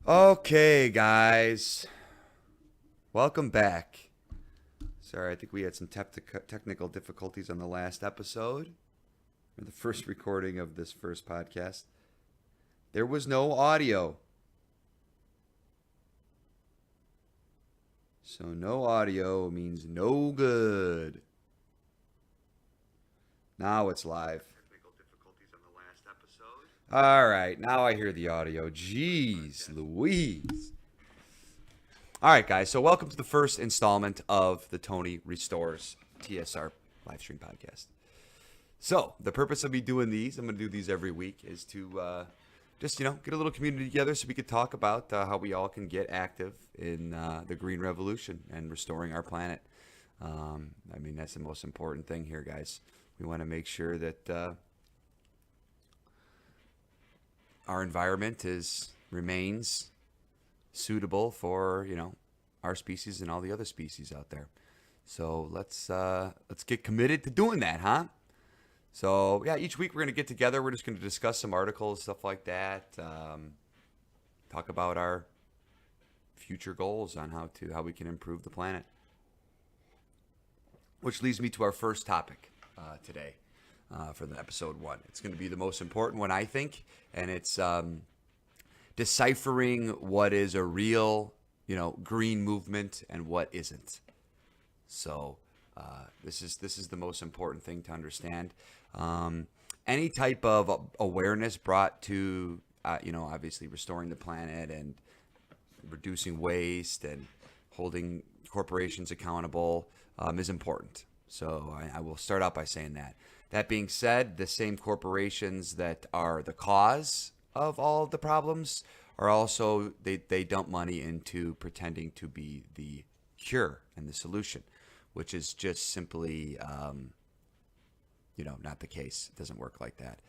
Okay, guys, welcome back. Sorry, I think we had some technical difficulties on the last episode, or the first recording of this first podcast. There was no audio. So, no audio means no good. Now it's live. Technical difficulties on the last episode. All right, now I hear the audio. Jeez Louise. All right, guys. So, welcome to the first installment of the Tony Restores TSR Livestream podcast. So, the purpose of me doing these, I'm going to do these every week, is to just, get a little community together so we could talk about how we all can get active in the green revolution and restoring our planet. That's the most important thing here, guys. We want to make sure that our environment remains suitable for our species and all the other species out there. So let's get committed to doing that, huh? So yeah, each week we're gonna get together. We're just gonna discuss some articles, stuff like that. Talk about our future goals on how we can improve the planet. Which leads me to our first topic today for the episode one. It's going to be the most important one, I think, and it's deciphering what is a real, green movement and what isn't. So this is the most important thing to understand. Any type of awareness brought to, obviously restoring the planet and reducing waste and holding corporations accountable is important. So I will start out by saying that. That being said, the same corporations that are the cause of all of the problems are also, they dump money into pretending to be the cure and the solution, which is just simply, not the case. It doesn't work like that.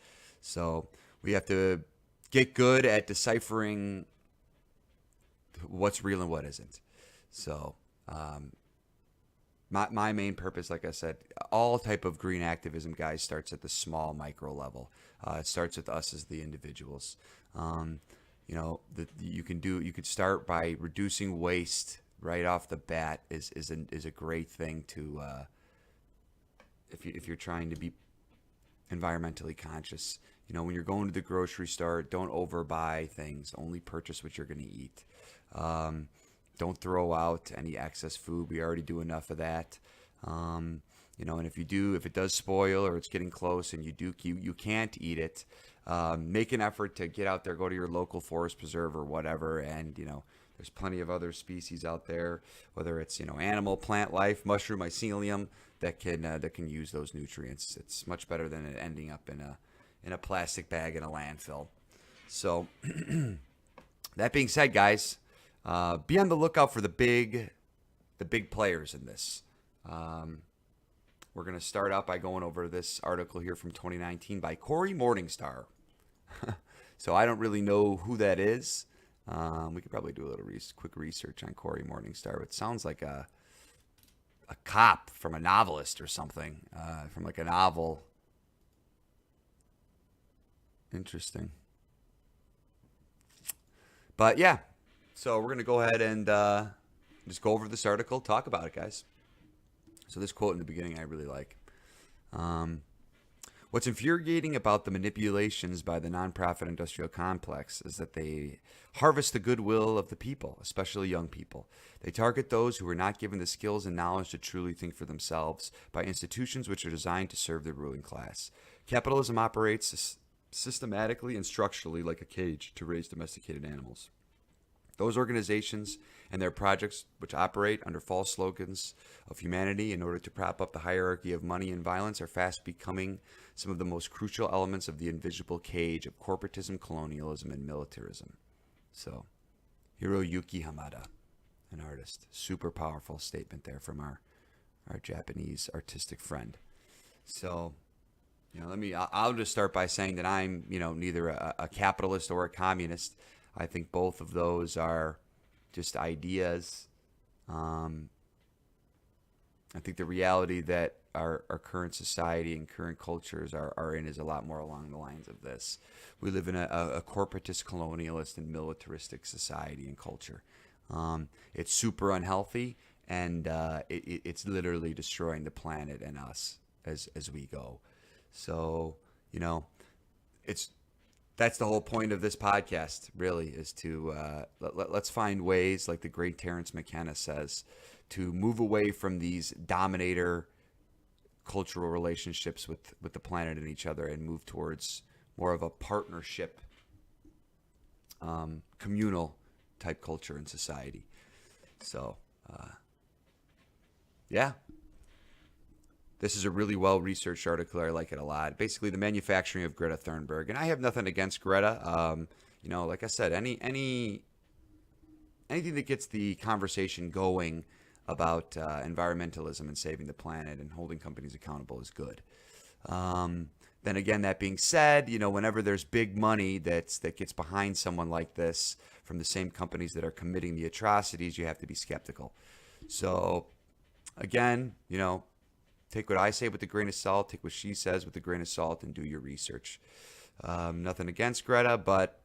So we have to get good at deciphering what's real and what isn't. So my main purpose, like I said, all type of green activism, guys, starts at the small micro level. It starts with us as the individuals. You could start by reducing waste right off the bat is a great thing to if you're trying to be environmentally conscious. When you're going to the grocery store, don't overbuy things. Only purchase what you're going to eat. Don't throw out any excess food. We already do enough of that. And if it does spoil or it's getting close and you can't eat it, make an effort to get out there, go to your local forest preserve or whatever, and there's plenty of other species out there, whether it's animal, plant life, mushroom, mycelium that can use those nutrients. It's much better than it ending up in a plastic bag in a landfill. So that being said, guys, be on the lookout for the big players in this. We're going to start out by going over this article here from 2019 by Corey Morningstar. So I don't really know who that is. We could probably do a little quick research on Corey Morningstar. It sounds like a cop from a novelist or something, from like a novel. Interesting. But yeah, so we're going to go ahead and just go over this article, talk about it, guys. So this quote in the beginning I really like. What's infuriating about the manipulations by the nonprofit industrial complex is that they harvest the goodwill of the people, especially young people. They target those who are not given the skills and knowledge to truly think for themselves by institutions which are designed to serve the ruling class. Capitalism operates systematically and structurally like a cage to raise domesticated animals. Those organizations and their projects, which operate under false slogans of humanity in order to prop up the hierarchy of money and violence, are fast becoming some of the most crucial elements of the invisible cage of corporatism, colonialism, and militarism. So, Hiroyuki Hamada, an artist. Super powerful statement there from our Japanese artistic friend. So, I'll just start by saying that I'm, neither a capitalist or a communist. I think both of those are just ideas. I think the reality that our current society and current cultures are in is a lot more along the lines of this. We live in a corporatist, colonialist, and militaristic society and culture. It's super unhealthy, and it's literally destroying the planet and us as we go. So, you know, it's that's the whole point of this podcast, really, is to let's find ways, like the great Terrence McKenna says, to move away from these dominator cultural relationships with the planet and each other, and move towards more of a partnership, communal type culture and society. So, yeah. This is a really well-researched article. I like it a lot. Basically, the manufacturing of Greta Thunberg, and I have nothing against Greta. Like I said, anything that gets the conversation going about environmentalism and saving the planet and holding companies accountable is good. Then again, that being said, whenever there's big money that gets behind someone like this from the same companies that are committing the atrocities, you have to be skeptical. So, again, take what I say with a grain of salt, take what she says with a grain of salt, and do your research. Nothing against Greta, but,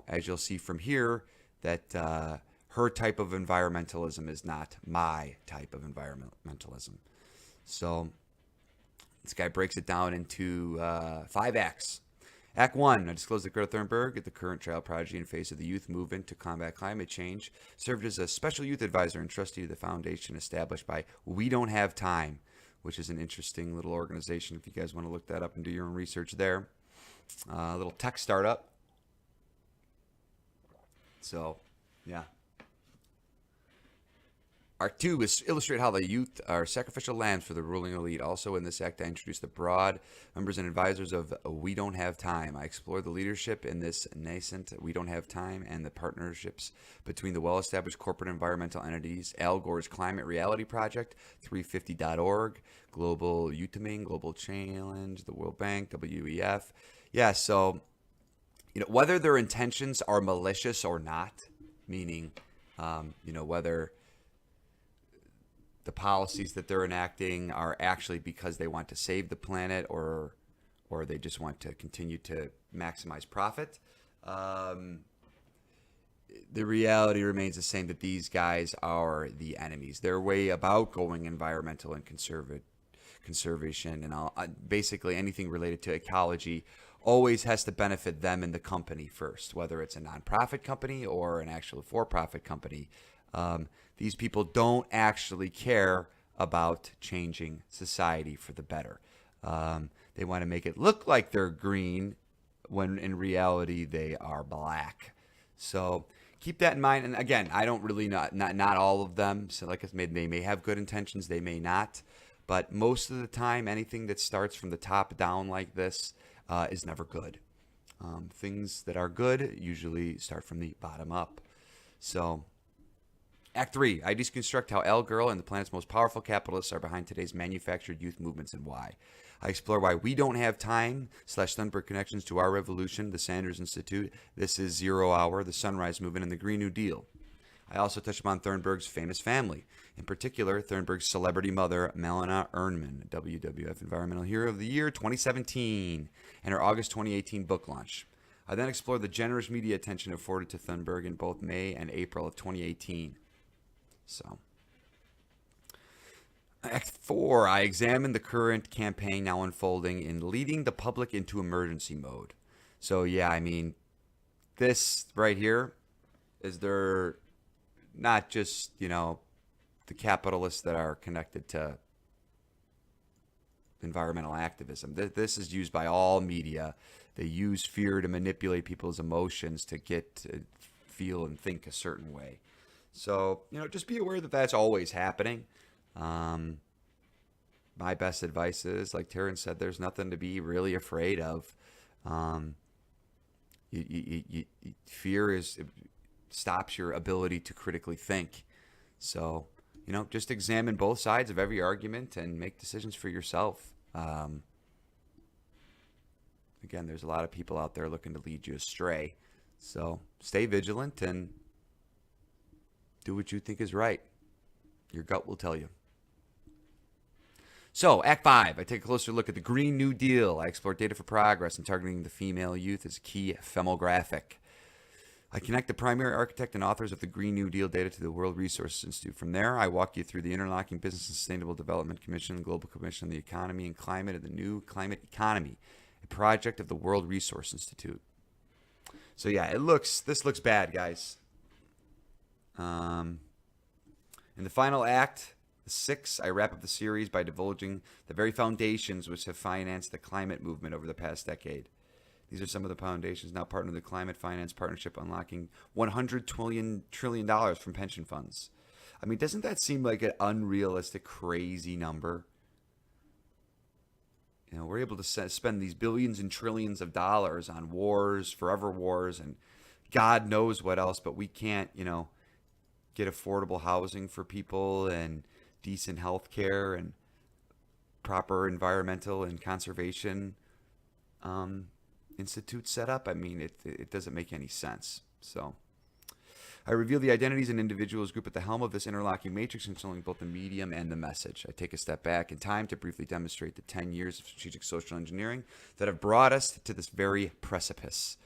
as you'll see from here, that her type of environmentalism is not my type of environmentalism. So this guy breaks it down into 5 acts. Act 1, I disclosed that Greta Thunberg, the current child prodigy and face of the youth movement to combat climate change, served as a special youth advisor and trustee to the foundation established by We Don't Have Time, which is an interesting little organization if you guys want to look that up and do your own research there. A little tech startup. So, yeah. Act 2 is illustrate how the youth are sacrificial lambs for the ruling elite. Also in this act, I introduce the broad members and advisors of We Don't Have Time. I explore the leadership in this nascent We Don't Have Time and the partnerships between the well-established corporate environmental entities, Al Gore's Climate Reality Project, 350.org, Global Utiming, Global Challenge, the World Bank, WEF. Yeah, so, whether their intentions are malicious or not, meaning, whether the policies that they're enacting are actually because they want to save the planet or they just want to continue to maximize profit. The reality remains the same, that these guys are the enemies. Their way about going environmental and conservation and all, basically anything related to ecology always has to benefit them and the company first, whether it's a nonprofit company or an actual for-profit company. These people don't actually care about changing society for the better. They want to make it look like they're green when in reality they are black. So keep that in mind. And again, I don't really know, not all of them. So like I said, they may have good intentions, they may not. But most of the time, anything that starts from the top down like this is never good. Things that are good usually start from the bottom up. So Act 3, I deconstruct how Al Gore and the planet's most powerful capitalists are behind today's manufactured youth movements and why. I explore why We Don't Have Time / Thunberg connections to our revolution, the Sanders Institute, This Is 0 Hour, the Sunrise Movement, and the Green New Deal. I also touch upon Thunberg's famous family, in particular Thunberg's celebrity mother, Melina Ernman, WWF Environmental Hero of the Year 2017, and her August 2018 book launch. I then explore the generous media attention afforded to Thunberg in both May and April of 2018. So, Act 4, I examine the current campaign now unfolding in leading the public into emergency mode. So, yeah, I mean, this right here is they're not just, the capitalists that are connected to environmental activism. This is used by all media. They use fear to manipulate people's emotions to get, feel, and think a certain way. So, just be aware that that's always happening. My best advice is, like Terrence said, there's nothing to be really afraid of. Fear stops your ability to critically think. So, just examine both sides of every argument and make decisions for yourself. Again, there's a lot of people out there looking to lead you astray. So stay vigilant and do what you think is right. Your gut will tell you. So, Act 5, I take a closer look at the Green New Deal. I explore data for progress and targeting the female youth as a key demographic. I connect the primary architect and authors of the Green New Deal data to the World Resources Institute. From there, I walk you through the Interlocking Business and Sustainable Development Commission, the Global Commission on the Economy and Climate, and the New Climate Economy, a project of the World Resource Institute. So yeah, this looks bad, guys. In the final act, the 6, I wrap up the series by divulging the very foundations which have financed the climate movement over the past decade. These are some of the foundations now partner in the Climate Finance Partnership, unlocking $100 trillion from pension funds. I mean, doesn't that seem like an unrealistic, crazy number? You know, we're able to spend these billions and trillions of dollars on wars, forever wars, and God knows what else, but we can't, get affordable housing for people and decent health care and proper environmental and conservation institutes set up. I mean, it doesn't make any sense. So I reveal the identities and individuals group at the helm of this interlocking matrix, controlling both the medium and the message. I take a step back in time to briefly demonstrate the 10 years of strategic social engineering that have brought us to this very precipice.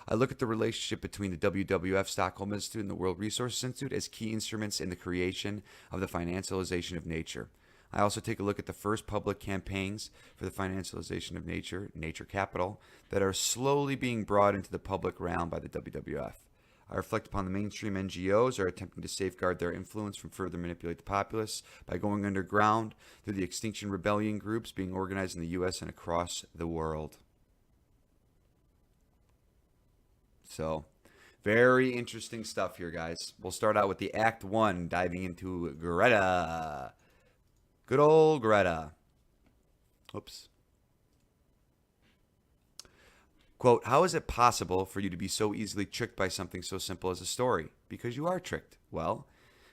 I look at the relationship between the WWF Stockholm Institute and the World Resources Institute as key instruments in the creation of the financialization of nature. I also take a look at the first public campaigns for the financialization of nature capital, that are slowly being brought into the public realm by the WWF. I reflect upon the mainstream NGOs are attempting to safeguard their influence from further manipulate the populace by going underground through the Extinction Rebellion groups being organized in the U.S. and across the world. So, very interesting stuff here, guys. We'll start out with the Act 1, diving into Greta. Good old Greta. Oops. Quote, how is it possible for you to be so easily tricked by something so simple as a story? Because you are tricked. Well,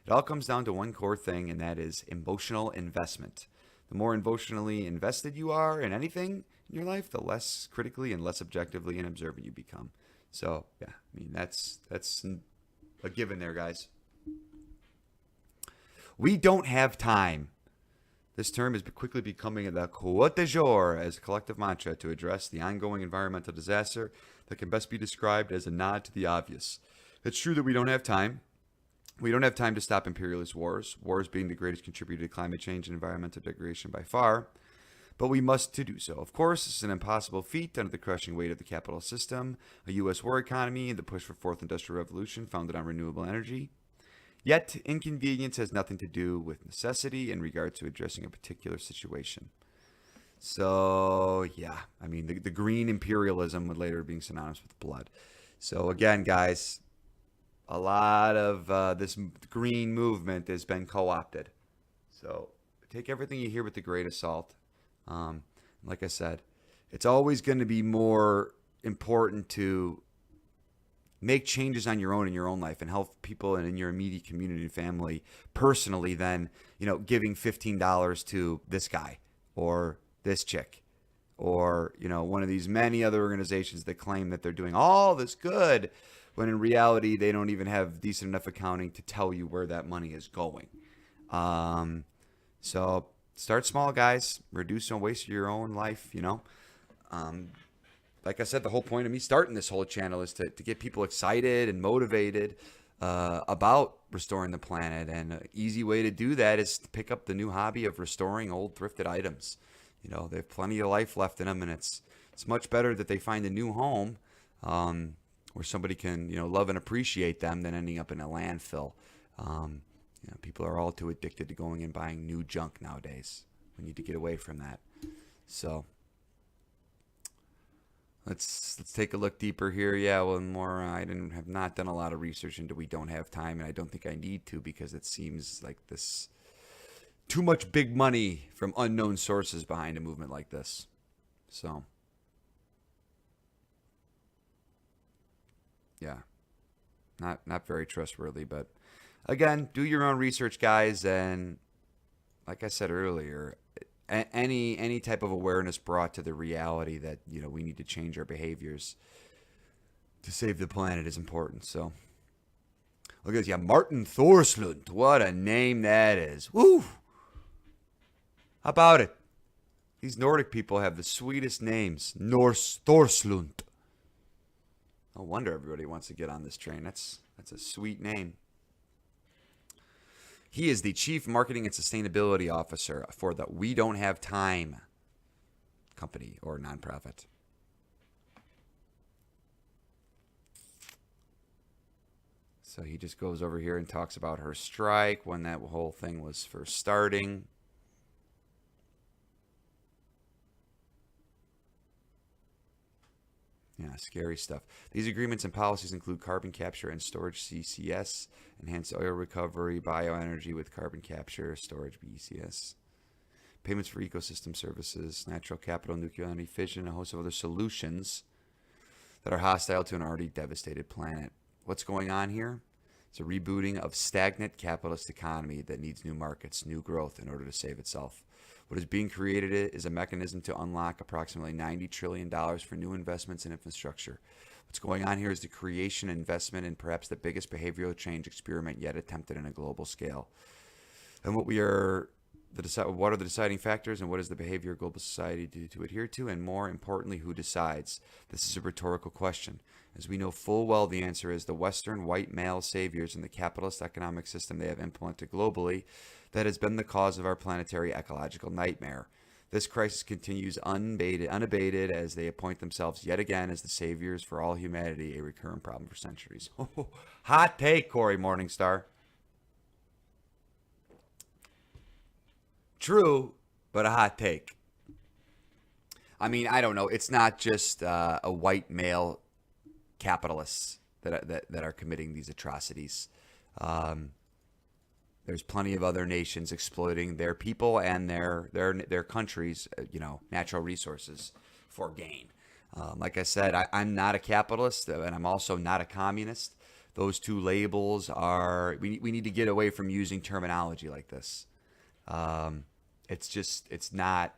it all comes down to one core thing, and that is emotional investment. The more emotionally invested you are in anything in your life, the less critically and less objectively and observant you become. So, yeah, I mean, that's a given there, guys. We don't have time. This term is quickly becoming the quote du jour as a collective mantra to address the ongoing environmental disaster that can best be described as a nod to the obvious. It's true that we don't have time. We don't have time to stop imperialist wars being the greatest contributor to climate change and environmental degradation by far. But we must to do so. Of course, it's an impossible feat under the crushing weight of the capital system, a U.S. war economy, and the push for fourth industrial revolution founded on renewable energy. Yet, inconvenience has nothing to do with necessity in regard to addressing a particular situation. So, yeah, I mean, the green imperialism would later being synonymous with blood. So, again, guys, a lot of this green movement has been co-opted. So, take everything you hear with a grain of salt. Like I said, it's always going to be more important to make changes on your own in your own life and help people and in your immediate community and family personally than, giving $15 to this guy or this chick or, one of these many other organizations that claim that they're doing all this good when in reality they don't even have decent enough accounting to tell you where that money is going. So start small, guys. Reduce and waste your own life, Like I said, the whole point of me starting this whole channel is to get people excited and motivated about restoring the planet. And an easy way to do that is to pick up the new hobby of restoring old thrifted items. They have plenty of life left in them, and it's much better that they find a new home where somebody can, love and appreciate them than ending up in a landfill. People are all too addicted to going and buying new junk nowadays. We need to get away from that. So let's take a look deeper here. Yeah, well, more. I have not done a lot of research into we don't have time, and I don't think I need to because it seems like this too much big money from unknown sources behind a movement like this. So yeah, not very trustworthy, but. Again, do your own research, guys, and like I said earlier, any type of awareness brought to the reality that we need to change our behaviors to save the planet is important. So, look at this, yeah, Martin Thorslund, what a name that is! Woo! How about it? These Nordic people have the sweetest names. Norse Thorslund. No wonder everybody wants to get on this train. That's a sweet name. He is the Chief Marketing and Sustainability Officer for the We Don't Have Time company or nonprofit. So he just goes over here and talks about her strike, when that whole thing was first starting. Yeah, scary stuff. These agreements and policies include carbon capture and storage CCS, enhanced oil recovery, bioenergy with carbon capture, storage BCS, payments for ecosystem services, natural capital, nuclear energy, fission, and a host of other solutions that are hostile to an already devastated planet. What's going on here? It's a rebooting of stagnant capitalist economy that needs new markets, new growth in order to save itself. What is being created is a mechanism to unlock approximately $90 trillion for new investments in infrastructure. What's going on here is the creation and investment in perhaps the biggest behavioral change experiment yet attempted on a global scale. And what are the deciding factors, and what is the behavior of global society to adhere to, and more importantly, who decides? This is a rhetorical question, as we know full well the answer is the Western white male saviors in the capitalist economic system they have implemented globally that has been the cause of our planetary ecological nightmare. This crisis continues unabated as they appoint themselves yet again as the saviors for all humanity, a recurrent problem for centuries. Hot take, Corey Morningstar. True, but a hot take. I mean, I don't know. It's not just a white male capitalists that are committing these atrocities. There's plenty of other nations exploiting their people and their countries, natural resources for gain. Like I said, I'm not a capitalist, and I'm also not a communist. Those two labels are. We need to get away from using terminology like this. It's not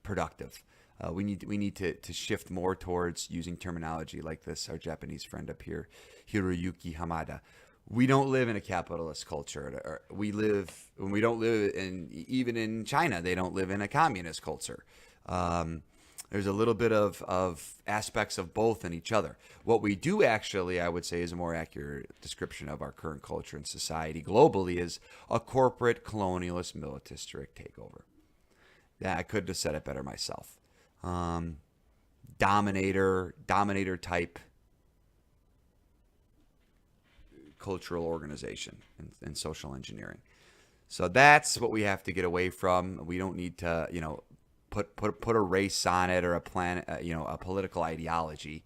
productive. We need to shift more towards using terminology like this. Our Japanese friend up here, Hiroyuki Hamada. We don't live in a capitalist culture. We don't live even in China, they don't live in a communist culture. There's a little bit of aspects of both in each other. What we do actually, I would say, is a more accurate description of our current culture and society globally is a corporate colonialist militaristic takeover. Yeah, I could have said it better myself. Dominator type cultural organization and social engineering. So that's what we have to get away from. We don't need to, put a race on it or a planet, a political ideology.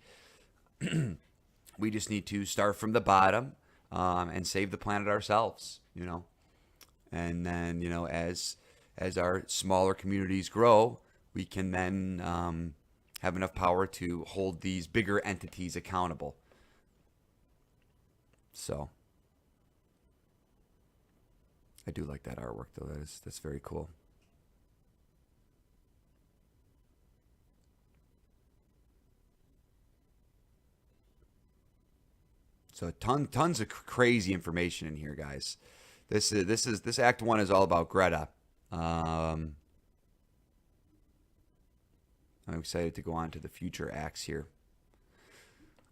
We just need to start from the bottom and save the planet ourselves, And then, as our smaller communities grow, we can then have enough power to hold these bigger entities accountable. So I do like that artwork, though. That's very cool. So tons of crazy information in here, guys. This Act 1 is all about Greta. I'm excited to go on to the future acts here.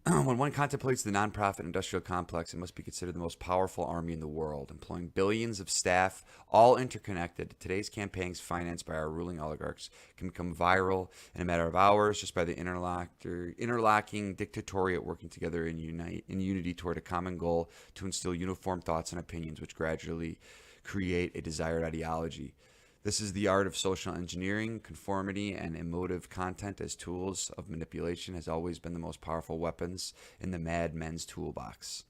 When one contemplates the nonprofit industrial complex, it must be considered the most powerful army in the world, employing billions of staff, all interconnected. Today's campaigns, financed by our ruling oligarchs, can become viral in a matter of hours just by the interlocking dictatorate working together in unity toward a common goal to instill uniform thoughts and opinions, which gradually create a desired ideology. This is the art of social engineering. Conformity and emotive content as tools of manipulation has always been the most powerful weapons in the madmen's toolbox.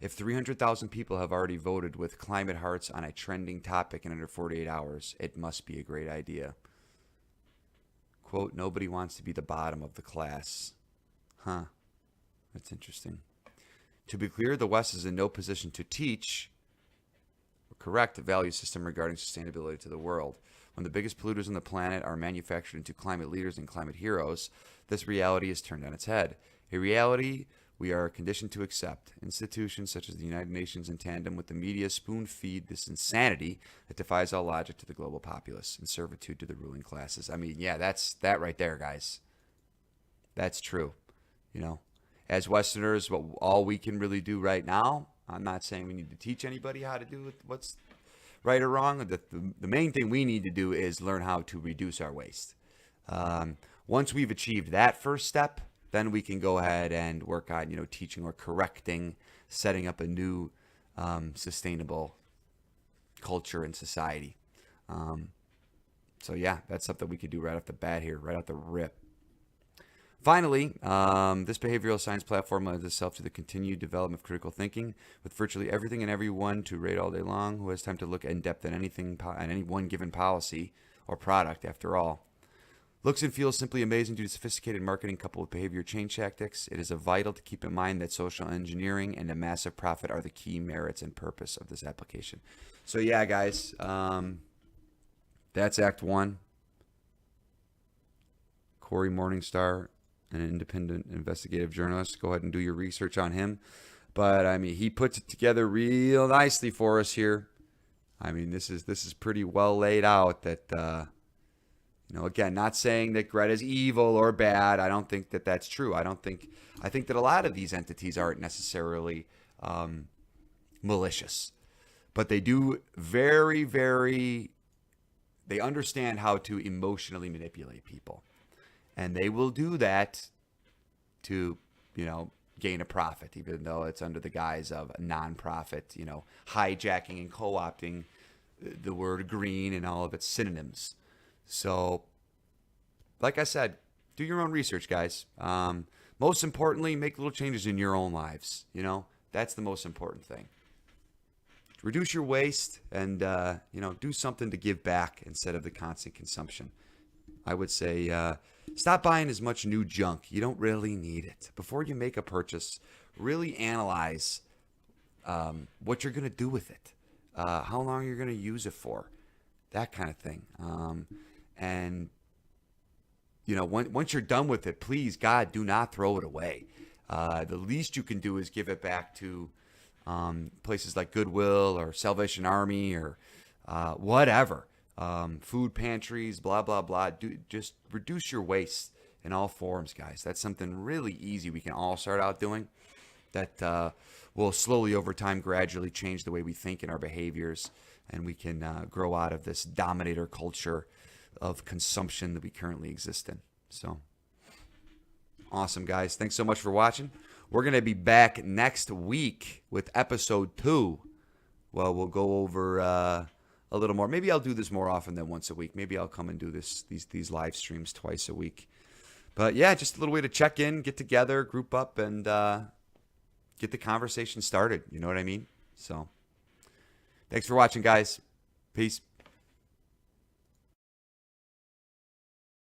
If 300,000 people have already voted with climate hearts on a trending topic in under 48 hours, it must be a great idea. Quote, nobody wants to be the bottom of the class. Huh. That's interesting. To be clear, the West is in no position to teach correct value system regarding sustainability to the world. When the biggest polluters on the planet are manufactured into climate leaders and climate heroes, this reality is turned on its head. A reality we are conditioned to accept. Institutions such as the United Nations, in tandem with the media, spoon feed this insanity that defies all logic to the global populace and servitude to the ruling classes. I mean, yeah, that's that right there, guys. That's true. You know, as Westerners, all we can really do right now, I'm not saying we need to teach anybody how to do what's right or wrong. The main thing we need to do is learn how to reduce our waste. Once we've achieved that first step, then we can go ahead and work on, teaching or correcting, setting up a new sustainable culture in society. So yeah, that's something we could do right off the bat here, right off the rip. Finally, this behavioral science platform lends itself to the continued development of critical thinking, with virtually everything and everyone to rate all day long. Who has time to look in depth at anything, at any one given policy or product? After all, looks and feels simply amazing due to sophisticated marketing coupled with behavior change tactics. It is vital to keep in mind that social engineering and a massive profit are the key merits and purpose of this application. So yeah, guys, that's Act 1. Corey Morningstar, an independent investigative journalist. Go ahead and do your research on him. But I mean, he puts it together real nicely for us here. I mean, this is pretty well laid out. That again, not saying that Greta's evil or bad. I don't think that that's true. I think that a lot of these entities aren't necessarily malicious, but they do very, very. They understand how to emotionally manipulate people. And they will do that to, gain a profit, even though it's under the guise of a nonprofit, hijacking and co-opting the word green and all of its synonyms. So, like I said, do your own research, guys. Most importantly, make little changes in your own lives. That's the most important thing. Reduce your waste and, do something to give back instead of the constant consumption. I would say stop buying as much new junk. You don't really need it. Before you make a purchase, really analyze what you're going to do with it, how long you're going to use it for, that kind of thing. And, once you're done with it, please, God, do not throw it away. The least you can do is give it back to places like Goodwill or Salvation Army or whatever. Food pantries, blah, blah, blah. Just reduce your waste in all forms, guys. That's something really easy we can all start out doing that will slowly over time gradually change the way we think and our behaviors, and we can grow out of this dominator culture of consumption that we currently exist in. So awesome, guys. Thanks so much for watching. We're going to be back next week with episode 2. Well, we'll go over a little more. Maybe I'll do this more often than once a week. Maybe I'll come and do these live streams twice a week. But yeah, just a little way to check in, get together, group up, and get the conversation started. You know what I mean? So thanks for watching, guys. Peace.